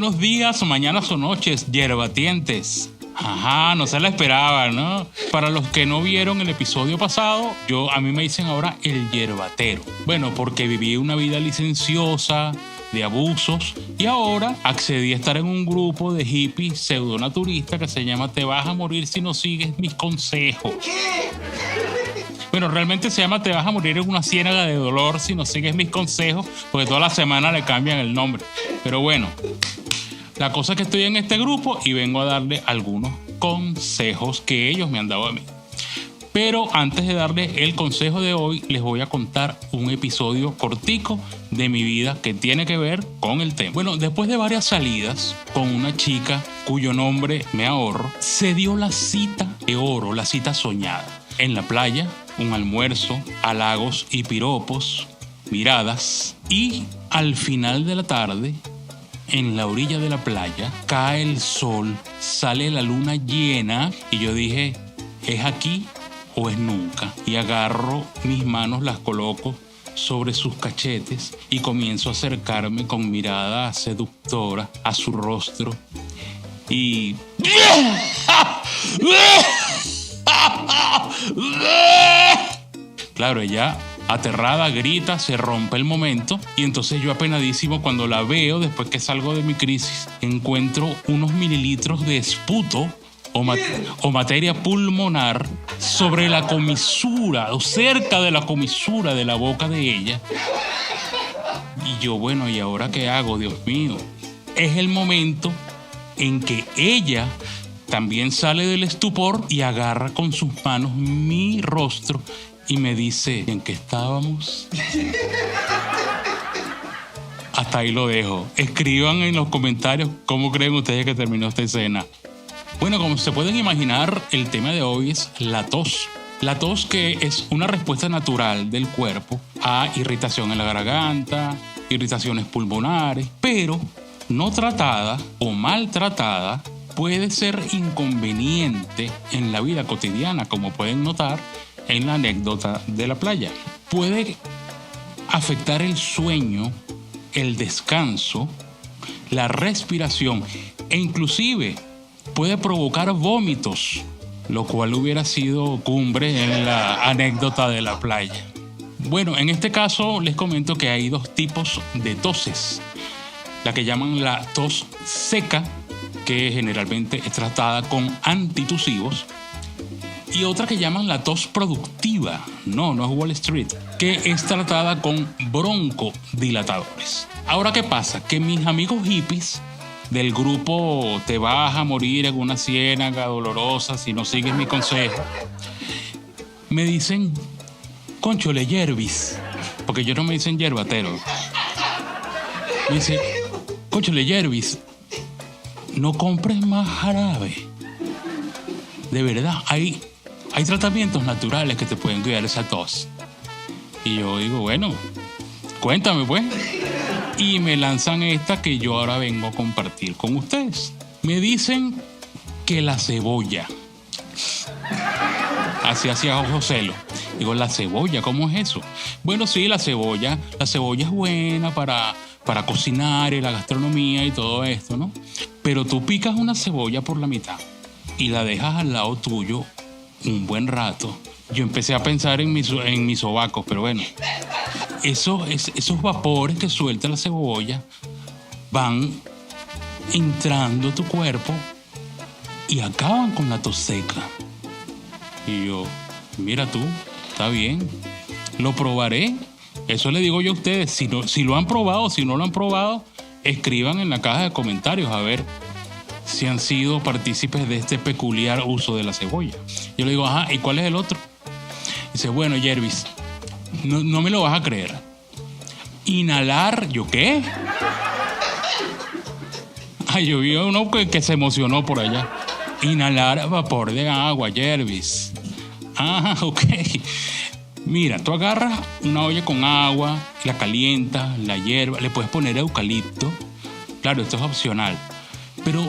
Buenos días, mañanas o noches, yerbatientes. Ajá, no se la esperaban, ¿no? Para los que no vieron el episodio pasado, a mí me dicen ahora el yerbatero. Bueno, porque viví una vida licenciosa, de abusos, y ahora accedí a estar en un grupo de hippies pseudonaturista que se llama Te vas a morir si no sigues mis consejos. Bueno, realmente se llama Te vas a morir en una ciénaga de dolor si no sigues mis consejos, porque toda la semana le cambian el nombre. Pero bueno, la cosa es que estoy en este grupo y vengo a darle algunos consejos que ellos me han dado a mí. Pero antes de darles el consejo de hoy, les voy a contar un episodio cortico de mi vida que tiene que ver con el tema. Bueno, después de varias salidas con una chica cuyo nombre me ahorro, se dio la cita de oro, la cita soñada. En la playa, un almuerzo, halagos y piropos, miradas, y al final de la tarde, en la orilla de la playa, cae el sol, sale la luna llena y yo dije, ¿es aquí o es nunca? Y agarro mis manos, las coloco sobre sus cachetes y comienzo a acercarme con mirada seductora a su rostro y... Claro, ella aterrada grita, se rompe el momento y entonces yo apenadísimo cuando la veo, después que salgo de mi crisis, encuentro unos mililitros de esputo o materia pulmonar sobre la comisura o cerca de la comisura de la boca de ella. Y yo, bueno, ¿y ahora qué hago? Dios mío. Es el momento en que ella también sale del estupor y agarra con sus manos mi rostro y me dice, ¿en qué estábamos? Hasta ahí lo dejo. Escriban en los comentarios cómo creen ustedes que terminó esta escena. Bueno, como se pueden imaginar, el tema de hoy es la tos. La tos, que es una respuesta natural del cuerpo a irritación en la garganta, irritaciones pulmonares, pero no tratada o maltratada puede ser inconveniente en la vida cotidiana, como pueden notar en la anécdota de la playa. Puede afectar el sueño, el descanso, la respiración e inclusive puede provocar vómitos, lo cual hubiera sido cumbre en la anécdota de la playa. Bueno, en este caso les comento que hay dos tipos de toses. La que llaman la tos seca, que generalmente es tratada con antitusivos, y otra que llaman la tos productiva, no es Wall Street, que es tratada con broncodilatadores. Ahora, ¿qué pasa? Que mis amigos hippies del grupo Te vas a morir en una ciénaga dolorosa si no sigues mi consejo, me dicen, cónchole, Yervis, porque ellos no me dicen yerbatero. Me dicen, cónchole, Yervis, no compres más jarabe. De verdad, hay tratamientos naturales que te pueden cuidar esa tos. Y yo digo, bueno, cuéntame pues. Y me lanzan esta que yo ahora vengo a compartir con ustedes. Me dicen que la cebolla. Así hacía José. Digo, ¿la cebolla? ¿Cómo es eso? Bueno, sí, la cebolla es buena para cocinar y la gastronomía y todo esto, ¿no? Pero tú picas una cebolla por la mitad y la dejas al lado tuyo un buen rato. Yo empecé a pensar en mis sobacos, pero bueno, esos vapores que suelta la cebolla van entrando a tu cuerpo y acaban con la tos seca. Y yo, mira tú, está bien, lo probaré. Eso le digo yo a ustedes, si lo han probado, si no lo han probado, escriban en la caja de comentarios a ver si han sido partícipes de este peculiar uso de la cebolla. Yo le digo, ajá, ¿y cuál es el otro? Dice, bueno, Yervis, no me lo vas a creer. Inhalar, ¿yo qué? Ay, yo vi a uno que se emocionó por allá. Inhalar vapor de agua, Yervis. Ah, ok. Mira, tú agarras una olla con agua, la calientas, la hiervas, le puedes poner eucalipto. Claro, esto es opcional. Pero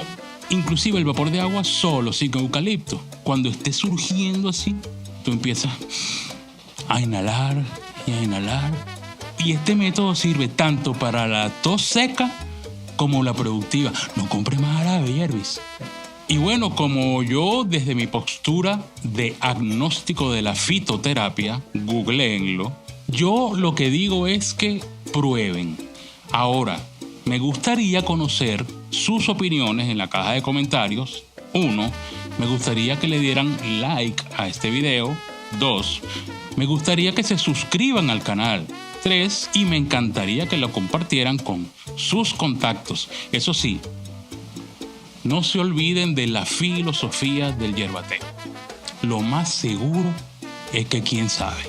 inclusive el vapor de agua solo, sin eucalipto, cuando esté surgiendo así, tú empiezas a inhalar y a inhalar. Y este método sirve tanto para la tos seca como la productiva. No compre más jarabe, Jervis. Y bueno, como yo desde mi postura de agnóstico de la fitoterapia, googleenlo, yo lo que digo es que prueben. Ahora, me gustaría conocer sus opiniones en la caja de comentarios. 1. Me gustaría que le dieran like a este video. 2. Me gustaría que se suscriban al canal. 3. Y me encantaría que lo compartieran con sus contactos. Eso sí, no se olviden de la filosofía del yerbateo. Lo más seguro es que quién sabe.